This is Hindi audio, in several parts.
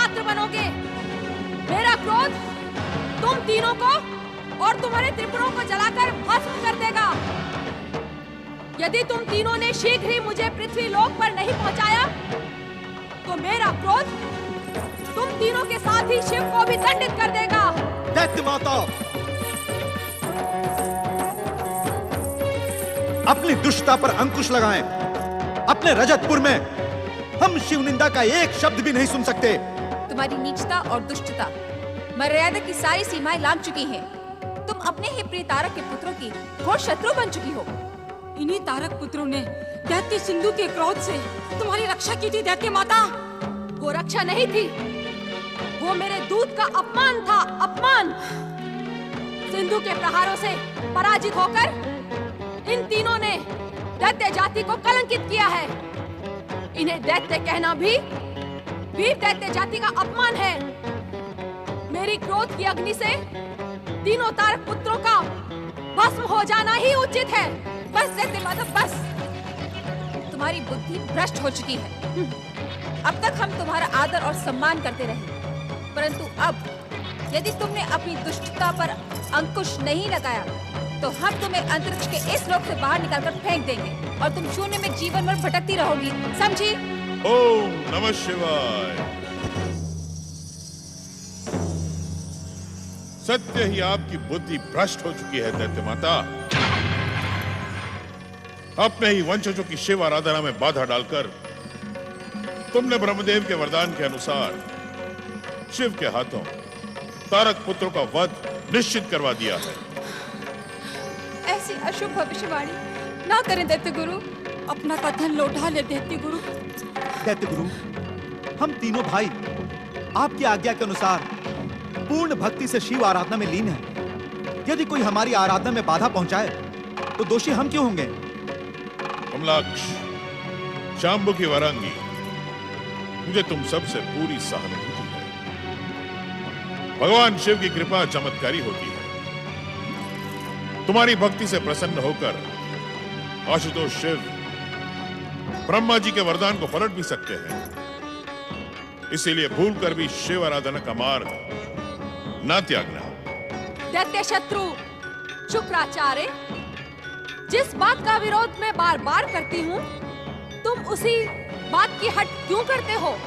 पात्र बनोगे। मेरा क्रोध तुम तीनों को और तुम्हारे त्रिपुरों को जलाकर भस्म कर देगा। यदि तुम तीनों ने शीघ्र ही मुझे पृथ्वी लोक पर नहीं पहुंचाया, तो मेरा क्रोध तुम तीनों के साथ ही शिव को भी दंडित कर देगा। दैत्य माता, अपनी दुष्टता पर अंकुश लगाएं। अपने रजतपुर में हम शिव निंदा का एक शब्द भी नहीं सुन सकते। तुम्हारी नीचता और दुष्टता मर्यादा की सारी सीमाएं लांघ चुकी हैं। तुम अपने ही प्रिय तारक के पुत्रों की घोर शत्रु बन चुकी हो। इन्हीं तारक पुत्रों ने दैत्य सिंधु के क्रोध से तुम्हारी रक्षा की थी दैत्य माता। वो रक्षा नहीं थी, वो मेरे दूत का अपमान था, अपमान। सिंधु के प्रहारों से पराजित होकर इन तीनों ने दैत्य जाति को कलंकित किया है। इन्हें दैत्य कहना भी वीर दैत्य जाति का अपमान है। मेरी क्रोध की अग्नि से तीनों तारक पुत्रों का भस्म हो जाना ही उचित है। बस दैत्य माता, बस। तुम्हारी बुद्धि भ्रष्ट हो चुकी है। अब तक हम तुम्हारा आदर और सम्मान करते रहे, परंतु अब यदि तुमने अपनी दुष्टता पर अंकुश नहीं लगाया, तो हम तुम्हें अंतरिक्ष के इस लोक से बाहर निकालकर फेंक देंगे और तुम शून्य में जीवन भर भटकती रहोगी, समझी? ओम नमः शिवाय। सत्य ही आपकी बुद्धि भ्रष्ट हो चुकी है दैत्य माता। अपने ही वंशजों की शिव आराधना में बाधा डालकर तुमने ब्रह्मदेव के वरदान के अनुसार शिव के हाथों तारक पुत्रों का वध निश्चित करवा दिया है। ऐसी अशुभ भविष्यवाणी ना करें दैत्य गुरु। अपना कथन लौटा ले दैत्य गुरु। दैत्य गुरु, हम तीनों भाई आपकी आज्ञा के अनुसार पूर्ण भक्ति से शिव आराधना में लीन हैं। यदि कोई हमारी आराधना में बाधा पहुंचाए, तो दोषी हम क्यों होंगे? कमलाक्ष, शांबु की वरांगी, मुझे तुम सबसे पूरी सहानुभूति है। भगवान शिव की कृपा चमत्कारी होती है। तुम्हारी भक्ति से प्रसन्न होकर आशुतोष शिव ब्रह्मा जी के वरदान को पलट भी सकते हैं। इसीलिए भूलकर भी शिव आराधना का मार्ग ना त्यागना। दैत्य शत्रु शुक्राचार्य, जिस बात का विरोध मैं बार बार करती हूँ, तुम उसी बात की हट क्यों करते हो?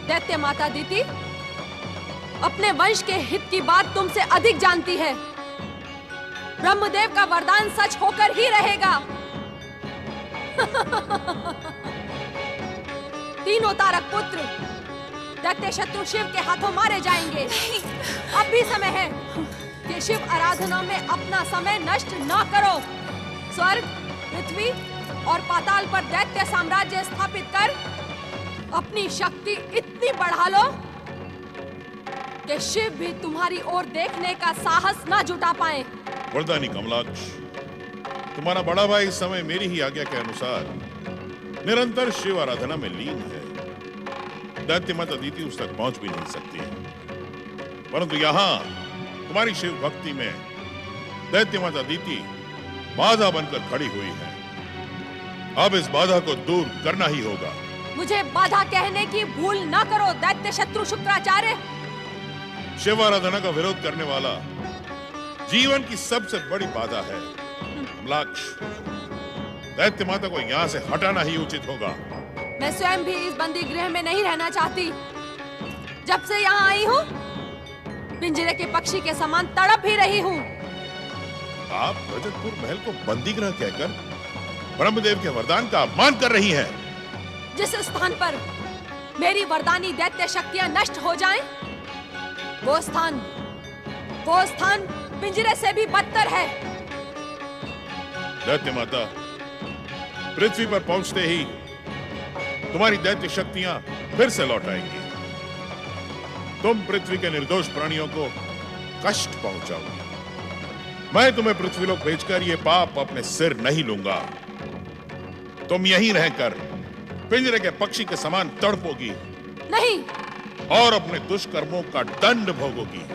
दैत्य माता दीति अपने वंश के हित की बात तुमसे अधिक जानती है। ब्रह्मदेव का वरदान सच होकर ही रहेगा। तीनों तारक पुत्र दैत्य शत्रु शिव के हाथों मारे जाएंगे। अब भी समय है कि शिव आराधना में अपना समय नष्ट न करो। स्वर्ग, पृथ्वी और पाताल पर दैत्य साम्राज्य स्थापित कर अपनी शक्ति इतनी बढ़ा लो कि शिव भी तुम्हारी ओर देखने का साहस न जुटा पाए। वरदानी कमलाक्ष, तुम्हारा बड़ा भाई इस समय मेरी ही आज्ञा के अनुसार निरंतर शिव आराधना में लीन है। दैत्य माता दीति उस तक पहुंच भी नहीं सकती, परंतु यहां तुम्हारी शिव भक्ति में दैत्य माता दीति बाधा बनकर खड़ी हुई है। अब इस बाधा को दूर करना ही होगा। मुझे बाधा कहने की भूल न करो दैत्य शत्रु शुक्राचार्य। शिव आराधना का विरोध करने वाला जीवन की सबसे बड़ी बाधा है। कमलाक्ष, दैत्य माता को यहाँ से हटाना ही उचित होगा। मैं स्वयं भी इस बंदी गृह में नहीं रहना चाहती। जब से यहाँ आई हूँ, पिंजरे के पक्षी के समान तड़प ही रही हूँ। आप रजतपुर महल को बंदी गृह कहकर ब्रह्मदेव के वरदान का अपमान कर रही हैं। जिस स्थान पर मेरी वरदानी दैत्य शक्तियां नष्ट हो जाएं, वो स्थान पिंजरे से भी बदतर है। दैत्य माता, पृथ्वी पर पहुंचते ही तुम्हारी दैत्य शक्तियां फिर से लौट आएंगी। तुम पृथ्वी के निर्दोष प्राणियों को कष्ट पहुंचाओगी। मैं तुम्हें पृथ्वीलोक भेजकर ये पाप अपने सिर नहीं लूंगा। तुम यहीं रहकर पिंजरे के पक्षी के समान तड़पोगी। नहीं, और अपने दुष्कर्मों का दंड भोगोगी।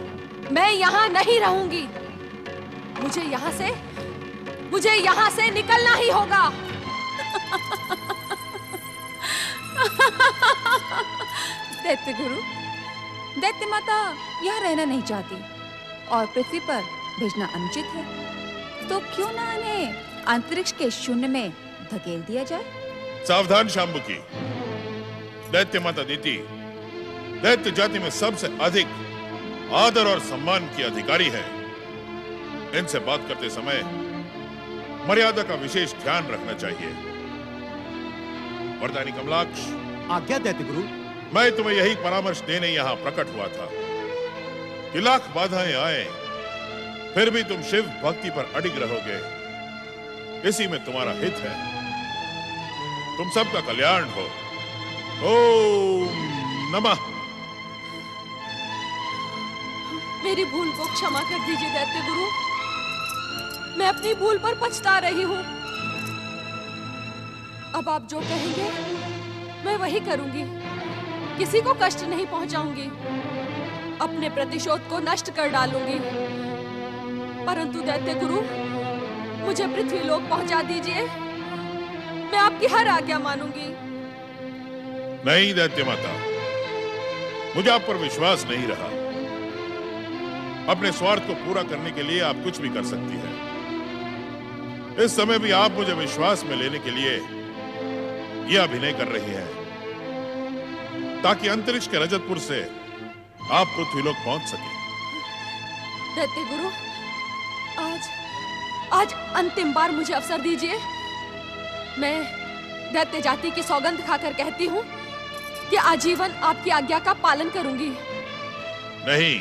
मैं यहाँ नहीं रहूंगी। मुझे यहाँ से निकलना ही होगा। दैत्य गुरु, दैत्य माता यहाँ रहना नहीं चाहती और पृथ्वी पर भेजना अनुचित है, तो क्यों ना इन्हें अंतरिक्ष के शून्य में धकेल दिया जाए। सावधान शाम्बुकी, दैत्य माता अदिति दैत्य जाति में सबसे अधिक आदर और सम्मान की अधिकारी है। इनसे बात करते समय मर्यादा का विशेष ध्यान रखना चाहिए। वरदानी कमलाक्ष, आज्ञा दैत्य गुरु। मैं तुम्हें यही परामर्श देने यहां प्रकट हुआ था कि लाख बाधाएं आए फिर भी तुम शिव भक्ति पर अडिग रहोगे, इसी में तुम्हारा हित है। तुम सबका कल्याण हो। ओम नमः। मेरी भूल को क्षमा कर दीजिए दैत्य गुरु, मैं अपनी भूल पर पछता रही हूँ। अब आप जो कहेंगे मैं वही करूंगी, किसी को कष्ट नहीं पहुंचाऊंगी, अपने प्रतिशोध को नष्ट कर डालूंगी। परंतु दैत्य गुरु, मुझे पृथ्वी लोक पहुंचा दीजिए, मैं आपकी हर आज्ञा मानूंगी। नहीं दैत्य माता, मुझे आप पर विश्वास नहीं रहा। अपने स्वार्थ को पूरा करने के लिए आप कुछ भी कर सकती हैं। इस समय भी आप मुझे विश्वास में लेने के लिए यह अभिनय कर रही हैं, ताकि अंतरिक्ष के रजतपुर से आप पृथ्वीलोक पहुंच सके। दैत्य गुरु, आज अंतिम बार मुझे अवसर दीजिए। मैं दैत्य जाति की सौगंध खाकर कहती हूँ कि आजीवन आपकी आज्ञा का पालन करूंगी। नहीं,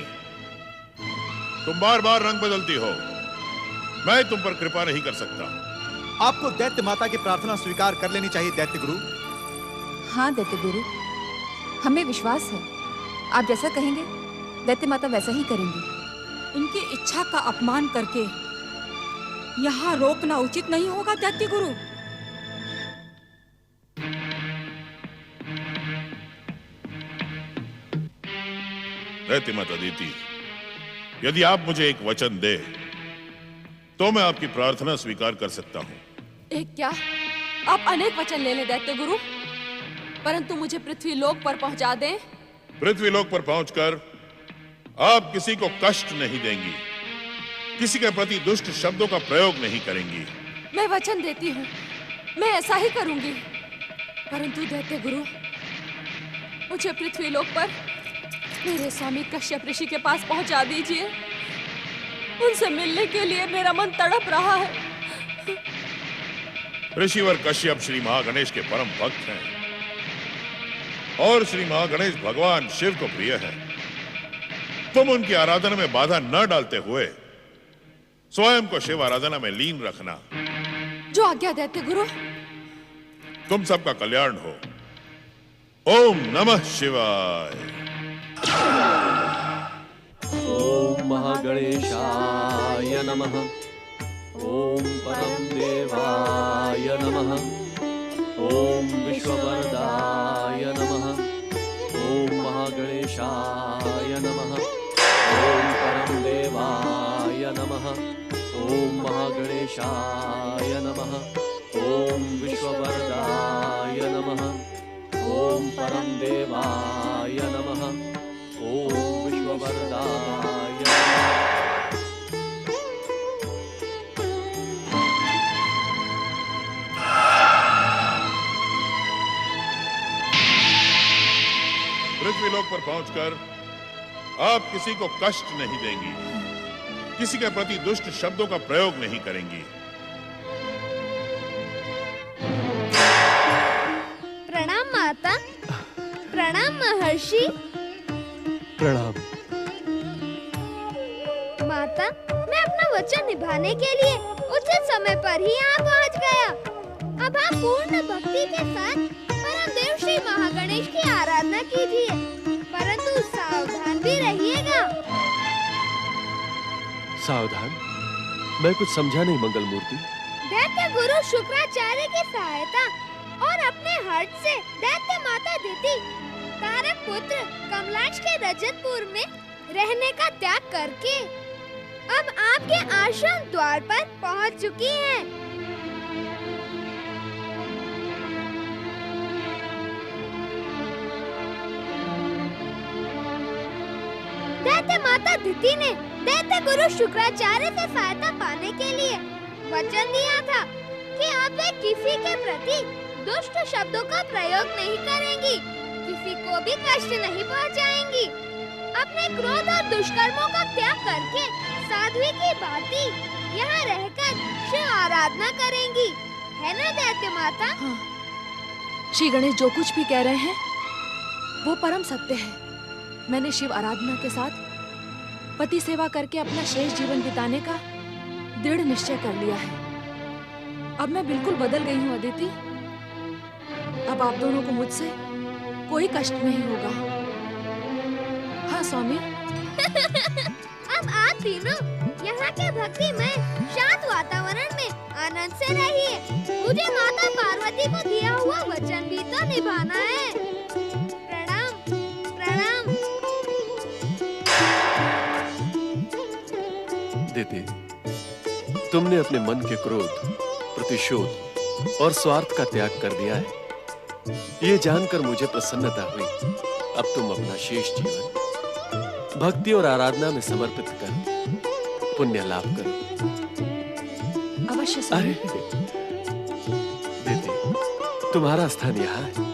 तुम बार बार रंग बदलती हो, मैं तुम पर कृपा नहीं कर सकता। आपको दैत्य माता की प्रार्थना स्वीकार कर लेनी चाहिए दैत्य गुरु। हाँ दैत्य गुरु, हमें विश्वास है, आप जैसा कहेंगे दैत्य माता वैसा ही करेंगी। उनकी इच्छा का अपमान करके यहाँ रोकना उचित नहीं होगा दैत्य गुरु। दैत्य माता अदिति, यदि आप मुझे एक वचन दे तो मैं आपकी प्रार्थना स्वीकार कर सकता हूँ। एक क्या, आप अनेक वचन ले लें दैत्य गुरु, परंतु मुझे पृथ्वी लोक पर पहुंचा दें। पृथ्वी लोक पर पहुंचकर आप किसी को कष्ट नहीं देंगी, किसी के प्रति दुष्ट शब्दों का प्रयोग नहीं करेंगी। मैं वचन देती हूँ, मैं ऐसा ही करूंगी। परंतु दैत्य गुरु, मुझे पृथ्वी लोक पर मेरे स्वामी कश्यप ऋषि के पास पहुंचा दीजिए। उनसे मिलने के लिए मेरा मन तड़प रहा है। ऋषिवर कश्यप श्री महागणेश के परम भक्त हैं और श्री महागणेश भगवान शिव को प्रिय है। तुम उनकी आराधना में बाधा न डालते हुए स्वयं को शिव आराधना में लीन रखना। जो आज्ञा दैत्य गुरु। तुम सबका कल्याण हो। ओम नमः शिवाय। ओम महागणेशाय नमः। ओम परम देवाय नमः। ओम विश्ववरदाय नमः। ओम महागणेशाय नमः। ओम परम देवाय नमः। ओम महागणेशाय नमः। ओम विश्ववरदाय नमः। ओम परम देवाय नमः। ओम विश्ववरदाय नमः। पृथ्वी लोक पर पहुंचकर आप किसी को कष्ट नहीं देंगी, किसी के प्रति दुष्ट शब्दों का प्रयोग नहीं करेंगी। प्रणाम माता। प्रणाम महर्षि। प्रणाम माता, मैं अपना वचन निभाने के लिए उचित समय पर ही यहाँ पहुँच गया। अब आप पूर्ण भक्ति के साथ परमदेव श्री महागणेश की आराधना कीजिए, परंतु सावधान भी रहिएगा। सावधान? मैं कुछ समझा नहीं मंगल मूर्ति। दैत्य गुरु शुक्राचार्य की सहायता और अपने हट से दैत्य माता अदिति तारक पुत्र कमलाक्ष के रजतपुर में रहने का त्याग करके अब आपके आश्रम द्वार पर पहुंच चुकी हैं। दैत्य माता दिति ने दैत्य गुरु शुक्राचार्य से सहायता पाने के लिए वचन दिया था कि आप वे किसी के प्रति दुष्ट शब्दों का प्रयोग नहीं करेंगी, किसी को भी कष्ट नहीं पहुंचाएंगी, अपने क्रोध और दुष्कर्मों का त्याग करके साध्वी की भांति यहाँ रहकर शिव आराधना करेंगी, है ना दैत्य माता? हाँ। श्री गणेश जो कुछ भी कह रहे हैं वो परम सत्य है। मैंने शिव आराधना के साथ पति सेवा करके अपना शेष जीवन बिताने का दृढ़ निश्चय कर लिया है। अब मैं बिल्कुल बदल गई हूँ अदिति। अब आप दोनों को मुझसे कोई कष्ट नहीं होगा। हाँ स्वामी। अब आप तीनों यहाँ के भक्ति में शांत वातावरण में आनंद से रहिए। मुझे माता पार्वती को दिया हुआ वचन भी तो निभाना है। प्रणाम प्रणाम। दिति, तुमने अपने मन के क्रोध, प्रतिशोध और स्वार्थ का त्याग कर दिया है। ये जानकर मुझे प्रसन्नता हुई। अब तुम अपना शेष जीवन भक्ति और आराधना में समर्पित कर पुण्य लाभ करो। अवश्य स्वामी। अरे दिति, तुम्हारा स्थान यहाँ है।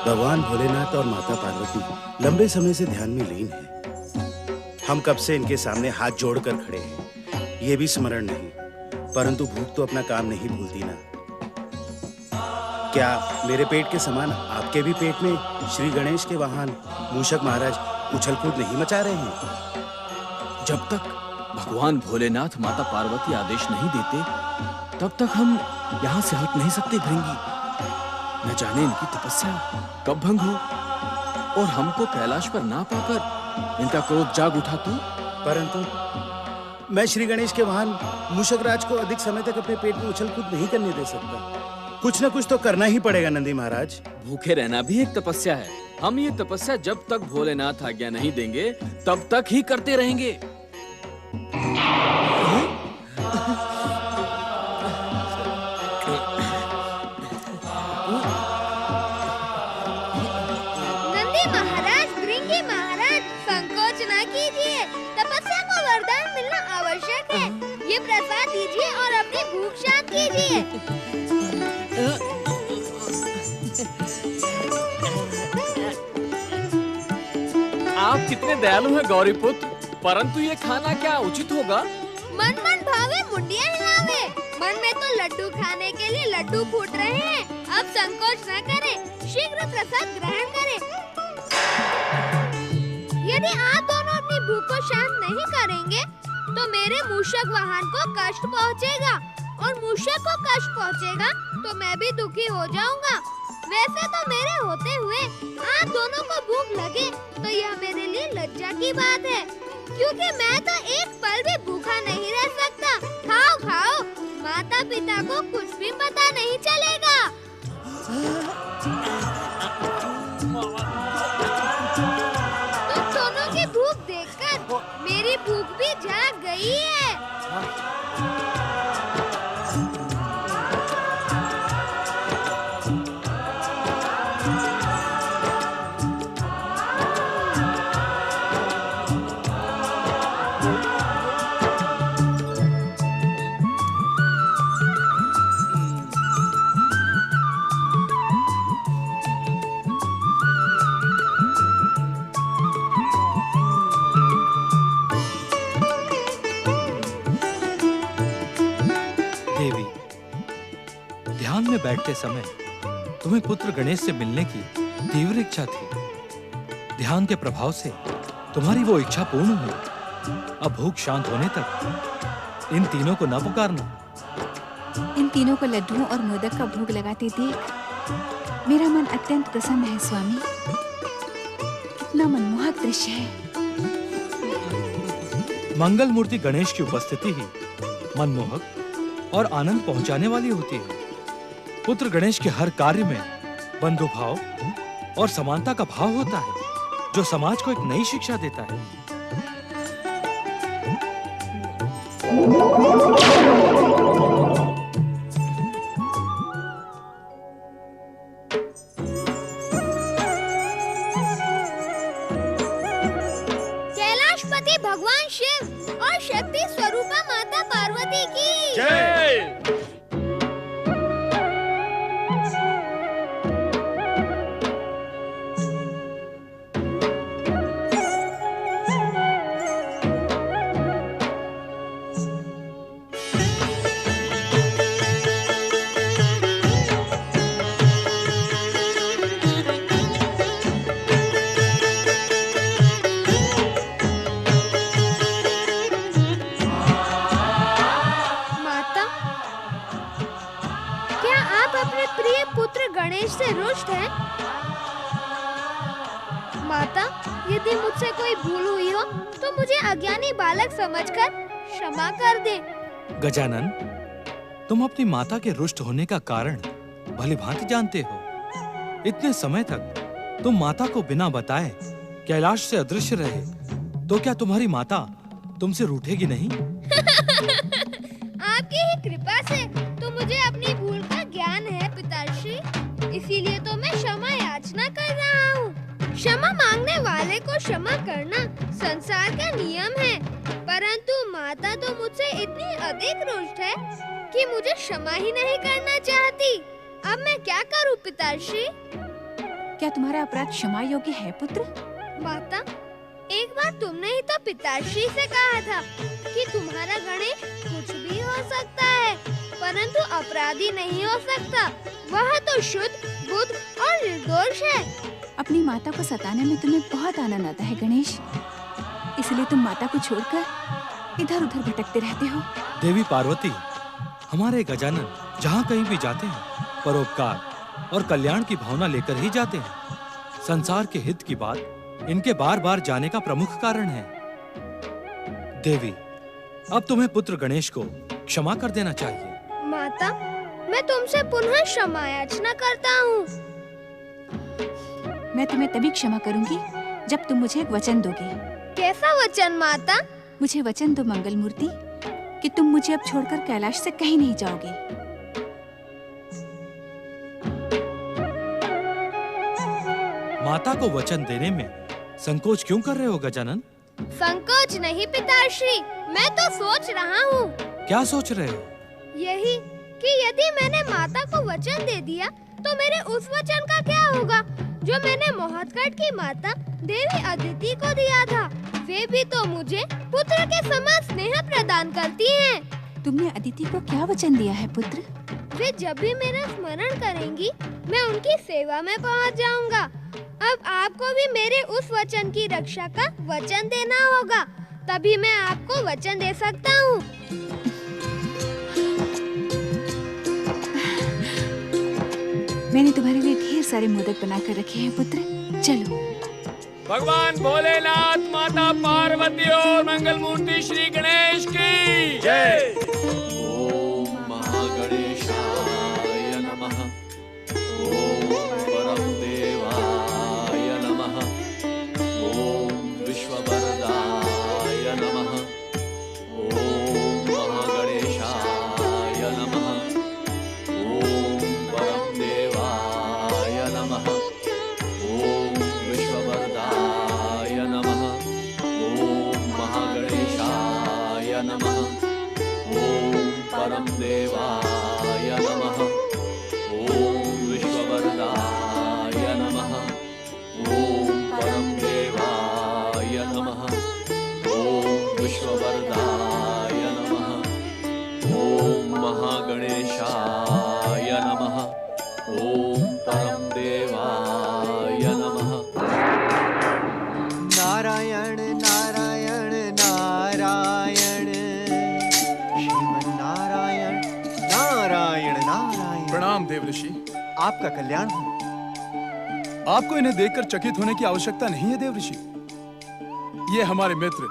भगवान भोलेनाथ और माता पार्वती लंबे समय से ध्यान में लीन हैं। हम कब से इनके सामने हाथ जोड़कर खड़े हैं, ये भी स्मरण नहीं, परंतु भूख तो अपना काम नहीं भूलती ना। क्या मेरे पेट के समान आपके भी पेट में श्री गणेश के वाहन मूषक महाराज उछल कूद नहीं मचा रहे हैं? जब तक भगवान भोलेनाथ माता पार्वती आदेश नहीं देते तब तक हम यहाँ से हट नहीं सकते भृंगी। न जाने इनकी तपस्या कब भंग हो और हमको कैलाश पर ना पाकर इनका क्रोध जाग उठा तो। परंतु मैं श्री गणेश के वाहन मूषक राज को अधिक समय तक अपने पेट में उछल कूद नहीं करने दे सकता। कुछ न कुछ तो करना ही पड़ेगा नंदी महाराज। भूखे रहना भी एक तपस्या है। हम ये तपस्या जब तक भोलेनाथ आज्ञा नहीं देंगे तब तक ही करते रहेंगे। नंदी महाराज, भृंगी महाराज, संकोच न कीजिए। तपस्या को वरदान मिलना आवश्यक है। ये प्रसाद दीजिए और अपनी भूख शांत कीजिए। आप कितने दयालु हैं गौरी पुत्र, परंतु ये खाना क्या उचित होगा? मन मन भावे मुंडिया हिलावे। मन में तो लड्डू खाने के लिए लड्डू फूट रहे हैं। अब संकोच न करें, शीघ्र प्रसाद ग्रहण करें। यदि आप दोनों अपनी भूख को शांत नहीं करेंगे तो मेरे मूषक वाहन को कष्ट पहुंचेगा और मूषक को कष्ट पहुंचेगा तो मैं भी दुखी हो जाऊंगा। वैसे तो मेरे होते हुए आप दोनों को भूख लगे तो यह मेरे लिए लज्जा की बात है, क्योंकि मैं तो एक पल भी भूखा नहीं रह सकता। खाओ खाओ, माता पिता को कुछ भी पता नहीं चलेगा। तुम दोनों की भूख देखकर मेरी भूख भी जाग गई है। देवी, ध्यान में बैठते समय तुम्हें पुत्र गणेश से मिलने की तीव्र इच्छा थी। ध्यान के प्रभाव से तुम्हारी वो इच्छा पूर्ण हुई। अब भूख शांत होने तक इन तीनों को न पुकारना। इन तीनों को लड्डुओं और मोदक का भोग लगाते देख मेरा मन अत्यंत प्रसन्न है स्वामी। कितना मनमोहक दृश्य है। मंगल मूर्ति गणेश की उपस्थिति ही मनमोहक और आनंद पहुंचाने वाली होती है। पुत्र गणेश के हर कार्य में बंधु भाव और समानता का भाव होता है, जो समाज को एक नई शिक्षा देता है। कैलाशपति भगवान शिव और शक्ति स्वरूपा माता पार्वती की जय। माता, क्या आप अपने प्रिय पुत्र गणेश से रुष्ट हैं? माता, यदि मुझसे कोई भूल हुई हो तो मुझे अज्ञानी बालक समझकर क्षमा कर दें। गजानन, तुम अपनी माता के रुष्ट होने का कारण भलीभांति जानते हो। इतने समय तक तुम माता को बिना बताए कैलाश से अदृश्य रहे, तो क्या तुम्हारी माता तुमसे रूठेगी नहीं? आपकी ही कृपा से तो मुझे अपनी भूल का ज्ञान है पिताश्री, इसीलिए तो मैं क्षमा याचना कर रहा हूँ। क्षमा मांगने वाले को क्षमा करना संसार का नियम है, परंतु माता तो मुझसे इतनी अधिक रुष्ट है कि मुझे क्षमा ही नहीं करना चाहती। अब मैं क्या करूँ पिताश्री? क्या तुम्हारा अपराध क्षमा योग्य है पुत्र? माता, एक बार तुमने ही तो पिताश्री से कहा था कि तुम्हारा गणेश कुछ भी हो सकता है, परंतु अपराधी नहीं हो सकता। वह तो शुद्ध, बुद्ध और निर्दोष है। अपनी माता को सताने में तुम्हें बहुत आनंद आता है गणेश, इसलिए तुम माता को छोड़कर इधर उधर भटकते रहते हो। देवी पार्वती, हमारे गजानन जहाँ कहीं भी जाते हैं परोपकार और कल्याण की भावना लेकर ही जाते हैं। संसार के हित की बात इनके बार बार जाने का प्रमुख कारण है। देवी, अब तुम्हें पुत्र गणेश को क्षमा कर देना चाहिए। माता, मैं तुमसे पुनः क्षमा याचना करता हूँ। मैं तुम्हें तभी क्षमा करूंगी जब तुम मुझे एक वचन दोगे। कैसा वचन माता? मुझे वचन दो मंगल मूर्ति कि तुम मुझे अब छोड़कर कैलाश से कहीं नहीं जाओगे। माता को वचन देने में संकोच क्यों कर रहे हो गजानन? संकोच नहीं पिताश्री, मैं तो सोच रहा हूँ। क्या सोच रहे हो? यही कि यदि मैंने माता को वचन दे दिया तो मेरे उस वचन का क्या होगा जो मैंने मोहतगढ़ की माता देवी अदिति को दिया था। वे भी तो मुझे पुत्र के समान स्नेह प्रदान करती हैं। तुमने अदिति को क्या वचन दिया है पुत्र? वे जब भी मेरा स्मरण करेंगी मैं उनकी सेवा में पहुंच जाऊंगा। अब आपको भी मेरे उस वचन की रक्षा का वचन देना होगा, तभी मैं आपको वचन दे सकता हूँ। मैंने तुम्हारे लिए ढेर सारे मोदक बना कर रखे हैं पुत्र, चलो। भगवान भोलेनाथ, माता पार्वती और मंगल मूर्ति श्री गणेश की जय। ओम महागणेशाय नमः। ओम परम देवाय नमः। ओम विश्ववरदाय नमः। ओम महागणेशाय नमः। ओम परम देवाय नमः। ओम विश्ववरदाय नमः। ओम महागणेशाय नमः। ओम परम देवाय नमः। ओम विश्ववरदाय नमः। ओम परम देवाय नमः। ओम विश्ववरदाय नमः। ओम महागणेशाय नमः। ओम परम देवाय नमः। नारायण नारायण नारायण देव ऋषि। आपका कल्याण हो। आपको इन्हें देखकर चकित होने की आवश्यकता नहीं है देव ऋषि। ये हमारे मित्र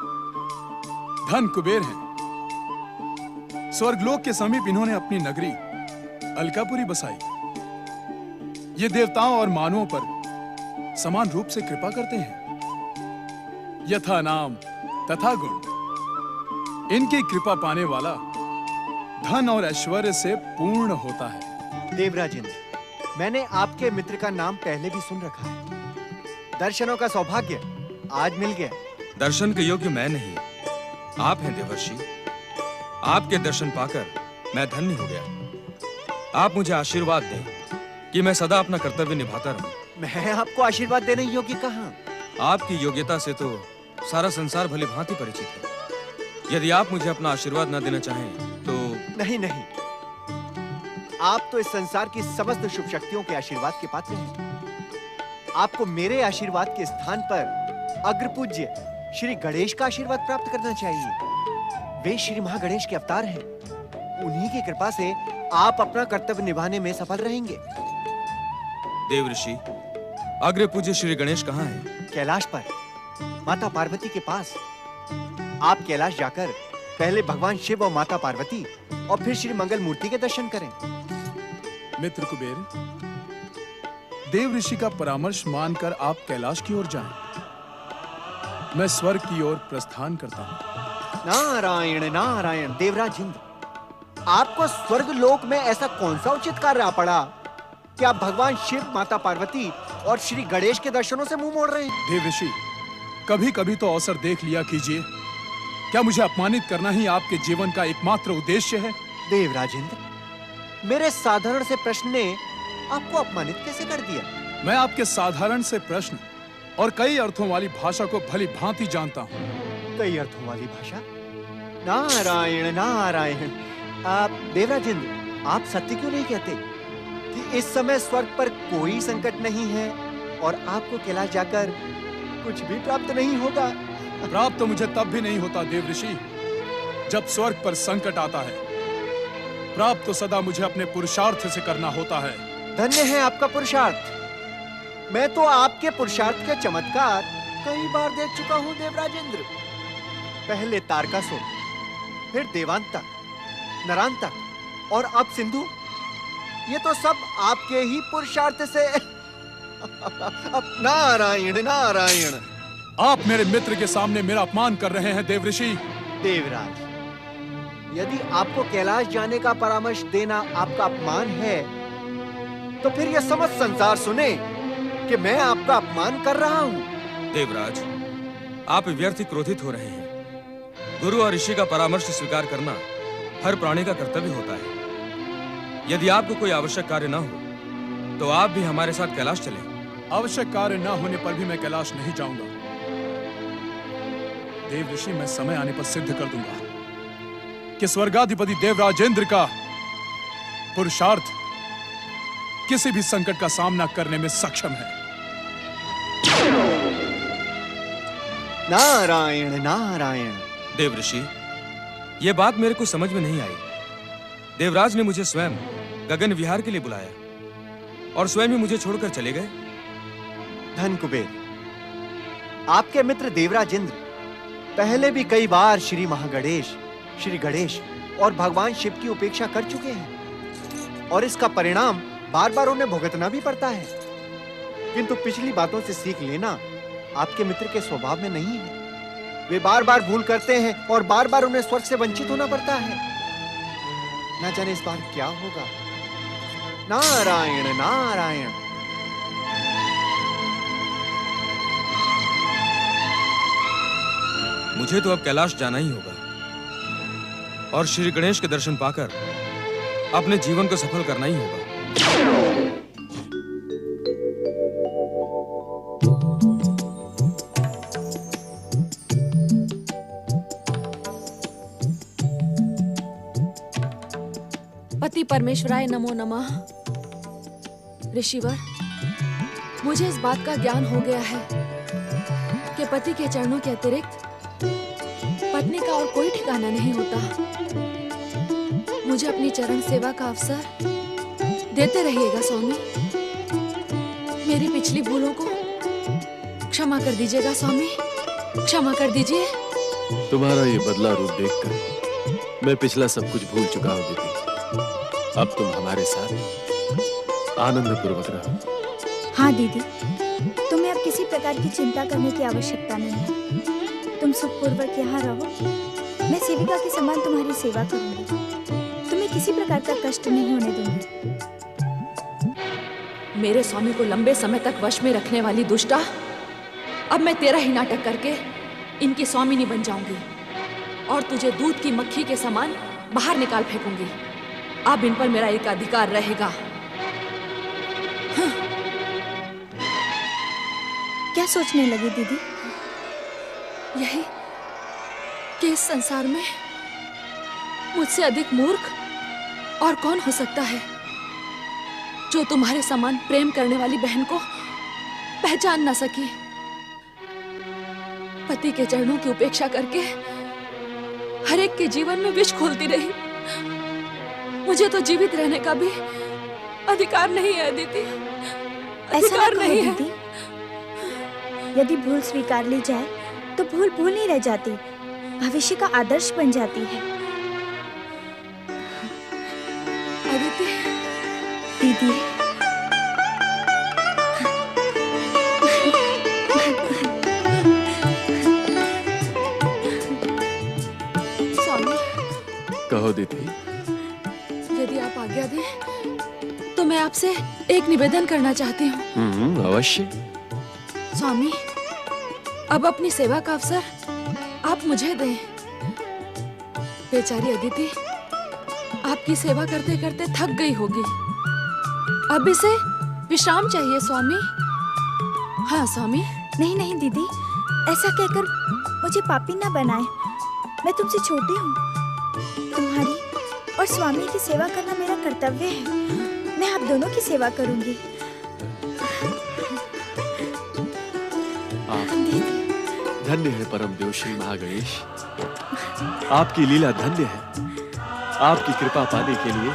धन कुबेर हैं। स्वर्गलोक के समीप इन्होंने अपनी नगरी अलकापुरी बसाई। ये देवताओं और मानवों पर समान रूप से कृपा करते हैं। यथा नाम तथा गुण। इनकी कृपा पाने वाला धन और ऐश्वर्य से पूर्ण होता है। देवराजेंद्र, मैंने आपके मित्र का नाम पहले भी सुन रखा है। दर्शनों का सौभाग्य आज मिल गया। दर्शन के योग्य मैं नहीं, आप हैं देवर्षि। आपके दर्शन पाकर मैं धन्य हो गया। आप मुझे आशीर्वाद दें कि मैं सदा अपना कर्तव्य निभाता रहूं। मैं आपको आशीर्वाद देने योग्य कहां? आपकी योग्यता से तो सारा संसार भली भांति परिचित है। यदि आप मुझे अपना आशीर्वाद न देना चाहें तो नहीं नहीं, आप तो इस संसार की समस्त शुभ शक्तियों के आशीर्वाद के पात्र हैं। आपको मेरे आशीर्वाद के स्थान पर अग्रपूज्य श्री गणेश का आशीर्वाद प्राप्त करना चाहिए। वे श्री महागणेश के अवतार हैं। उन्हीं की कृपा से आप अपना कर्तव्य निभाने में सफल रहेंगे। देव ऋषि, अग्र पूज्य श्री गणेश कहाँ हैं? कैलाश पर, माता पार्वती के पास। आप कैलाश जाकर पहले भगवान शिव और माता पार्वती और फिर श्री मंगल मूर्ति के दर्शन करें। मित्र कुबेर, देव ऋषि का परामर्श मानकर आप कैलाश की ओर जाएं। मैं स्वर्ग की ओर प्रस्थान करता हूं। नारायण नारायण। देवराज इंद्र, आपको स्वर्ग लोक में ऐसा कौन सा उचित कार्य आ पड़ा कि आप भगवान शिव, माता पार्वती और श्री गणेश के दर्शनों से मुंह मोड़ रहे हैं? देव ऋषि, कभी कभी तो अवसर देख लिया कीजिए। क्या मुझे अपमानित करना ही आपके जीवन का एकमात्र उद्देश्य है? देवराज इंद्र, मेरे साधारण से प्रश्न ने आपको अपमानित कैसे कर दिया? मैं आपके साधारण से प्रश्न और कई अर्थों वाली भाषा को भली भांति जानता हूँ। कई अर्थों वाली भाषा? नारायण नारायण। आप देवराज इंद्र, आप सत्य क्यों नहीं कहते कि इस समय स्वर्ग पर कोई संकट नहीं है और आपको कैलाश जाकर कुछ भी प्राप्त नहीं होगा? प्राप्त तो मुझे तब भी नहीं होता देव ऋषि, जब स्वर्ग पर संकट आता है। प्राप्त तो सदा मुझे अपने पुरुषार्थ से करना होता है। धन्य है आपका पुरुषार्थ। मैं तो आपके पुरुषार्थ के चमत्कार कई बार देख चुका हूँ देवराज इंद्र। पहले तारकासुर, फिर देवांतक, नरांतक और अब सिंधु। ये तो सब आपके ही पुरुषार्थ से। नारायण नारायण। आप मेरे मित्र के सामने मेरा अपमान कर रहे हैं देव ऋषि। देवराज, यदि आपको कैलाश जाने का परामर्श देना आपका अपमान है, तो फिर यह समस्त संसार सुने कि मैं आपका अपमान कर रहा हूँ। देवराज, आप व्यर्थ क्रोधित हो रहे हैं। गुरु और ऋषि का परामर्श स्वीकार करना हर प्राणी का कर्तव्य होता है। यदि आपको कोई आवश्यक कार्य न हो तो आप भी हमारे साथ कैलाश चलें। आवश्यक कार्य न होने पर भी मैं कैलाश नहीं जाऊंगा देव ऋषि। मैं समय आने पर सिद्ध कर दूंगा कि स्वर्गाधिपति देवराजेंद्र का पुरुषार्थ किसी भी संकट का सामना करने में सक्षम है। नारायण नारायण। देव ऋषि, यह बात मेरे को समझ में नहीं आई। देवराज ने मुझे स्वयं गगन विहार के लिए बुलाया और स्वयं ही मुझे छोड़कर चले गए। धन कुबेर, आपके मित्र देवराज इंद्र पहले भी कई बार श्री महागणेश, श्री गणेश और भगवान शिव की उपेक्षा कर चुके हैं और इसका परिणाम बार बार उन्हें भुगतना भी पड़ता है। किंतु पिछली बातों से सीख लेना आपके मित्र के स्वभाव में नहीं है। वे बार बार भूल करते हैं और बार बार उन्हें स्वर्ग से वंचित होना पड़ता है। ना जाने इस बार क्या होगा। नारायण नारायण। मुझे तो अब कैलाश जाना ही होगा और श्री गणेश के दर्शन पाकर अपने जीवन को सफल करना ही होगा। पति परमेश्वराय नमो नमः। ऋषिवर, मुझे इस बात का ज्ञान हो गया है कि पति के चरणों के अतिरिक्त पत्नी का और कोई ठिकाना नहीं होता। मुझे अपनी चरण सेवा का अवसर देते रहिएगा स्वामी। मेरी पिछली भूलों को क्षमा कर दीजिएगा स्वामी, क्षमा कर दीजिए। तुम्हारा ये बदला रूप देखकर मैं पिछला सब कुछ भूल चुका हूँ दीदी। अब तुम हमारे साथ आनंद पूर्वक रहो। हाँ दीदी, तुम्हें अब किसी प्रकार की चिंता करने की आवश्यकता नहीं है। तुम सुखपूर्वक यहाँ रहो। मैं सेविका के समान तुम्हारी सेवा करूंगी। तुम्हें किसी प्रकार का कष्ट नहीं होने दूंगी। मेरे स्वामी को लंबे समय तक वश में रखने वाली दुष्टा, अब मैं तेरा ही नाटक करके इनकी स्वामिनी बन जाऊंगी और तुझे दूध की मक्खी के समान बाहर निकाल फेंकूंगी। अब इन पर मेरा एक अधिकार रहेगा। क्या सोचने लगी दीदी? यही कि इस संसार में मुझसे अधिक मूर्ख और कौन हो सकता है जो तुम्हारे समान प्रेम करने वाली बहन को पहचान ना सके। पति के चरणों की उपेक्षा करके हर एक के जीवन में विष घोलती रही। मुझे तो जीवित रहने का भी अधिकार नहीं है दीदी, अधिकार नहीं है। दीदी, यदि भूल स्वीकार ली जाए तो भूल भूल नहीं रह जाती, भविष्य का आदर्श बन जाती है। अदिति दीदी, स्वामी, कहो दीदी। यदि आप आज्ञा दें तो मैं आपसे एक निवेदन करना चाहती हूँ। अवश्य। स्वामी, अब अपनी सेवा का अवसर आप मुझे दें। बेचारी अदिति आपकी सेवा करते करते थक गई होगी, अब इसे विश्राम चाहिए स्वामी। हाँ स्वामी। नहीं नहीं दीदी, ऐसा कहकर मुझे पापी न बनाए। मैं तुमसे छोटी हूँ। तुम्हारी और स्वामी की सेवा करना मेरा कर्तव्य है। मैं आप दोनों की सेवा करूंगी। धन्य है परम देव श्री महागणेश, आपकी लीला धन्य है। आपकी कृपा पाने के लिए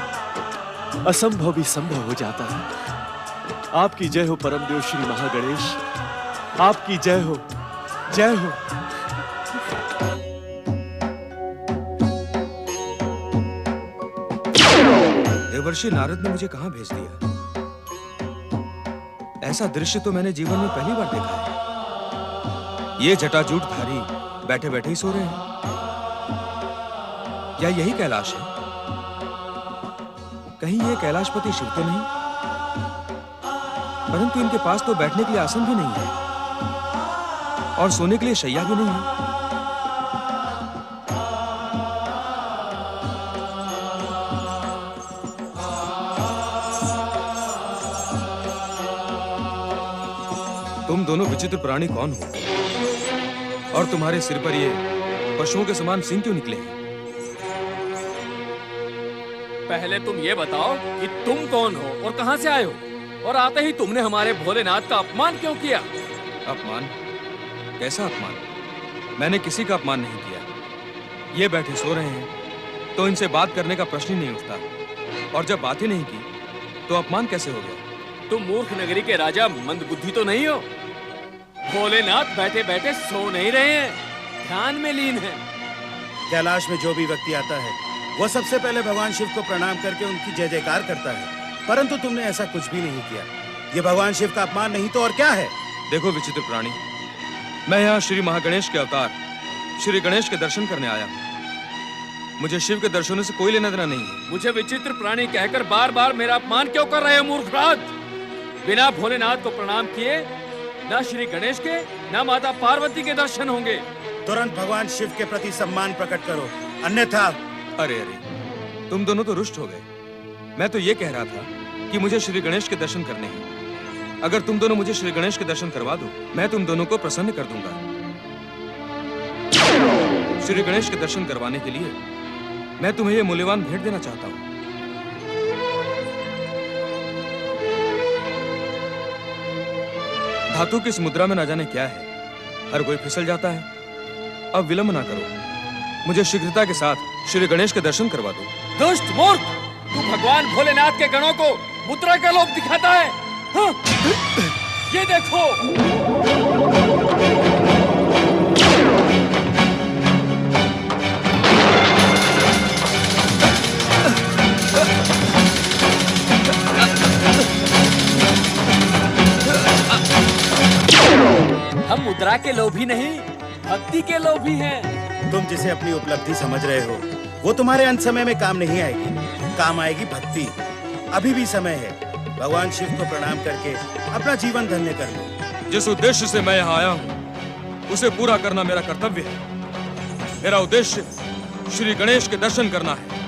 असंभव भी संभव हो जाता है। आपकी जय हो परम देव श्री महागणेश, आपकी जय हो, जय हो। देवर्षि नारद ने मुझे कहां भेज दिया? ऐसा दृश्य तो मैंने जीवन में पहली बार देखा है। ये जटाजूटधारी बैठे बैठे ही सो रहे हैं। क्या यही कैलाश है? कहीं ये कैलाशपति शिव तो नहीं? परंतु इनके पास तो बैठने के लिए आसन भी नहीं है और सोने के लिए शैया भी नहीं है। तुम दोनों विचित्र प्राणी कौन हो? और तुम्हारे सिर पर ये पशुओं के समान सिंह क्यों निकले हैं? पहले तुम ये बताओ कि तुम कौन हो और कहां से आए हो, और आते ही तुमने हमारे भोलेनाथ का अपमान क्यों किया? अपमान? कैसा अपमान? मैंने किसी का अपमान नहीं किया। ये बैठे सो रहे हैं तो इनसे बात करने का प्रश्न ही नहीं उठता, और जब बात ही नहीं की तो अपमान कैसे हो गया? तुम मूर्ख नगरी के राजा मंदबुद्धि तो नहीं हो? भोलेनाथ बैठे बैठे सो नहीं रहे हैं, ध्यान में लीन हैं। कैलाश में जो भी व्यक्ति आता है वो सबसे पहले भगवान शिव को प्रणाम करके उनकी जय जयकार करता है, परंतु तुमने ऐसा कुछ भी नहीं किया। ये भगवान शिव का अपमान नहीं तो और क्या है? देखो विचित्र प्राणी, मैं यहाँ श्री महागणेश के अवतार श्री गणेश के दर्शन करने आया हूँ। मुझे शिव के दर्शनों से कोई लेना देना नहीं है। मुझे विचित्र प्राणी कहकर बार बार मेरा अपमान क्यों कर रहे हो मूर्खराज? बिना भोलेनाथ को प्रणाम किए न श्री गणेश के न माता पार्वती के दर्शन होंगे। तुरंत भगवान शिव के प्रति सम्मान प्रकट करो, अन्यथा। अरे अरे, तुम दोनों तो रुष्ट हो गए। मैं तो ये कह रहा था कि मुझे श्री गणेश के दर्शन करने हैं। अगर तुम दोनों मुझे श्री गणेश के दर्शन करवा दो, मैं तुम दोनों को प्रसन्न कर दूंगा। श्री गणेश के दर्शन करवाने के लिए मैं तुम्हें ये मूल्यवान भेंट देना चाहता हूँ। धातु की इस मुद्रा में ना जाने क्या है, हर कोई फिसल जाता है। अब विलंब ना करो, मुझे शीघ्रता के साथ श्री गणेश के दर्शन करवा दो। दुष्ट मूर्ख, तू भगवान भोलेनाथ के गणों को मुद्रा का लोभ दिखाता है। हाँ? ये देखो। हम मुद्रा के लोभी नहीं, भक्ति के लोभी हैं। तुम जिसे अपनी उपलब्धि समझ रहे हो वो तुम्हारे अंत समय में काम नहीं आएगी, काम आएगी भक्ति। अभी भी समय है, भगवान शिव को प्रणाम करके अपना जीवन धन्य कर लो। जिस उद्देश्य से मैं यहाँ आया हूँ उसे पूरा करना मेरा कर्तव्य है। मेरा उद्देश्य श्री गणेश के दर्शन करना है।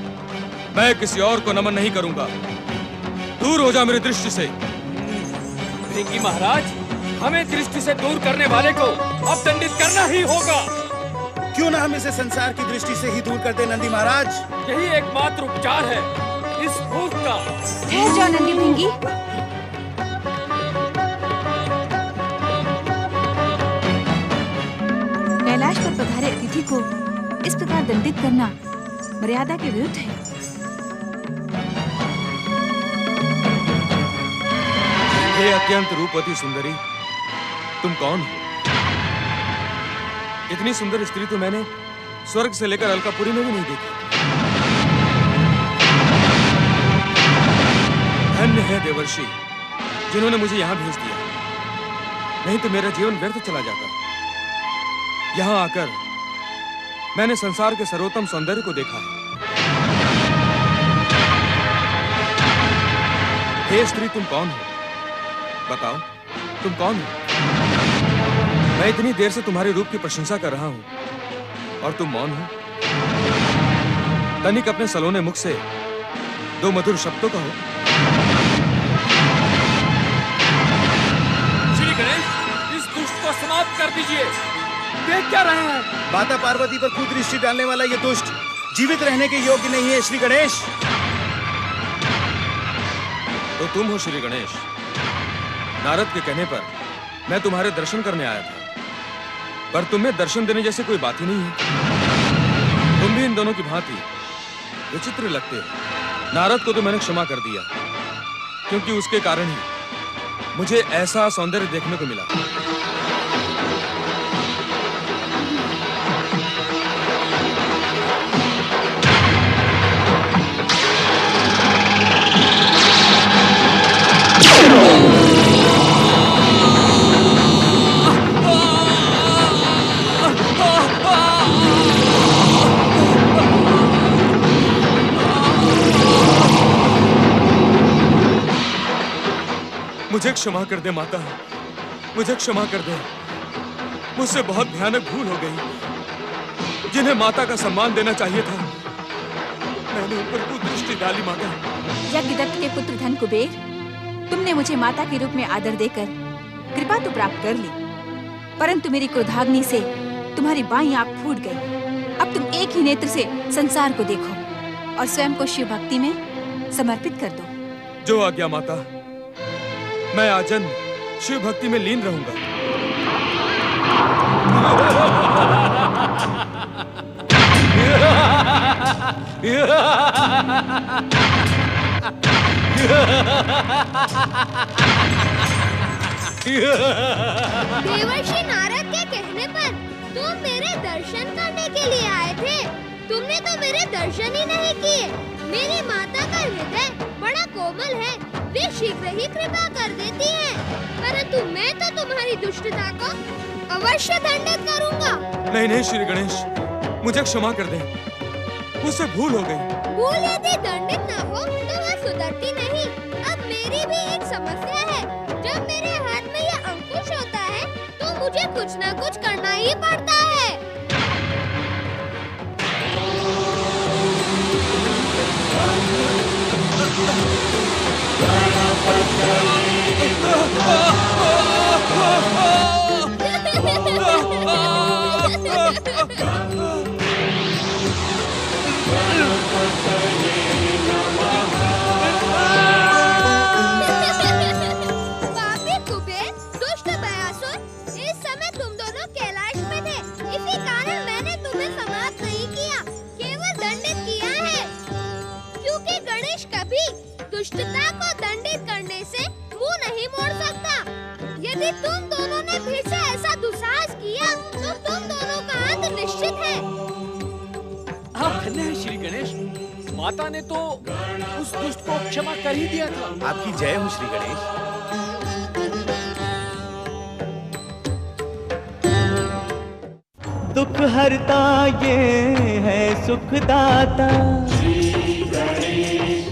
मैं किसी और को नमन नहीं करूंगा। दूर हो जा मेरी दृष्टि से। भृंगी महाराज, हमें दृष्टि से दूर करने वाले को अब दंडित करना ही होगा। क्यों ना हम इसे संसार की दृष्टि से ही दूर कर दे नंदी महाराज। यही एकमात्र उपचार है इस भूत का। ठहर जाओ नंदी भृंगी। कैलाश पर पधारे अतिथि को इस प्रकार दंडित करना मर्यादा के विरुद्ध है। हे अत्यंत रूपवती सुंदरी, तुम कौन हो? इतनी सुंदर स्त्री तो मैंने स्वर्ग से लेकर अलकापुरी में भी नहीं देखी। धन्य है देवर्षि जिन्होंने मुझे यहाँ भेज दिया, नहीं तो मेरा जीवन व्यर्थ चला जाता। यहाँ आकर मैंने संसार के सर्वोत्तम सौंदर्य को देखा है। हे स्त्री, तुम कौन हो? बताओ, तुम कौन हो? मैं इतनी देर से तुम्हारे रूप की प्रशंसा कर रहा हूं और तुम मौन हो। तनिक अपने सलोने मुख से दो मधुर शब्दों का हो। श्री गणेश, इस दुष्ट को समाप्त कर दीजिए। देख क्या रहे हैं? माता पार्वती पर कुदृष्टि डालने वाला ये दुष्ट जीवित रहने के योग्य नहीं है श्री गणेश। तो तुम हो श्री गणेश। नारद के कहने पर मैं तुम्हारे दर्शन करने आया था, पर तुम्हें दर्शन देने जैसे कोई बात ही नहीं है। तुम भी इन दोनों की भांति विचित्र लगते हो। नारद को तो मैंने क्षमा कर दिया, क्योंकि उसके कारण ही मुझे ऐसा सौंदर्य देखने को मिला। मुझे क्षमा कर दे माता, मुझे क्षमा कर दे। मुझसे बहुत भयानक भूल हो गई। जिन्हें माता का सम्मान देना चाहिए था, मैंने उन पर कुदृष्टि डाली माता। यज्ञदत्त के पुत्र धन कुबेर, तुमने मुझे माता के रूप में आदर देकर कृपा तो प्राप्त कर ली, परंतु मेरी क्रोधाग्नि से तुम्हारी बाईं आंख फूट गई। अब तुम एक ही नेत्र से संसार को देखो और स्वयं को शिव भक्ति में समर्पित कर दो। जो आज्ञा माता, मैं आजन्म शिव भक्ति में लीन रहूंगा। देवर्षि नारद के कहने पर तुम मेरे दर्शन करने के लिए आए थे। तुमने तो मेरे दर्शन ही नहीं किए। मेरी माता का हृदय बड़ा कोमल है, वे शीघ्र ही कृपा कर देती हैं। परंतु मैं तो तुम्हारी दुष्टता को अवश्य दंडित करूंगा। नहीं नहीं श्री गणेश, मुझे क्षमा कर दे, मुझसे भूल हो गई। भूल यदि दंडित न हो तो वह सुधरती नहीं। अब मेरी भी एक समस्या है। जब मेरे हाथ में यह अंकुश होता है तो मुझे कुछ न कुछ करना ही पड़ता है। पापी कुबेर, दुष्ट बयासुर, इस समय तुम दोनों कैलाश में थे। इसी कारण मैंने तुम्हें समाप्त नहीं किया, केवल दंडित किया है। क्योंकि गणेश कभी दुष्टता को दंडित मोड़ सकता। यदि तुम दोनों ने फिर से ऐसा दुस्साहस किया तो तुम दोनों का अंत निश्चित है। आप धन्य हैं श्री गणेश। माता ने तो उस दुष्ट को क्षमा कर ही दिया था। आपकी जय हो श्री गणेश। दुख हरता ये है सुखदाता। श्री गणेश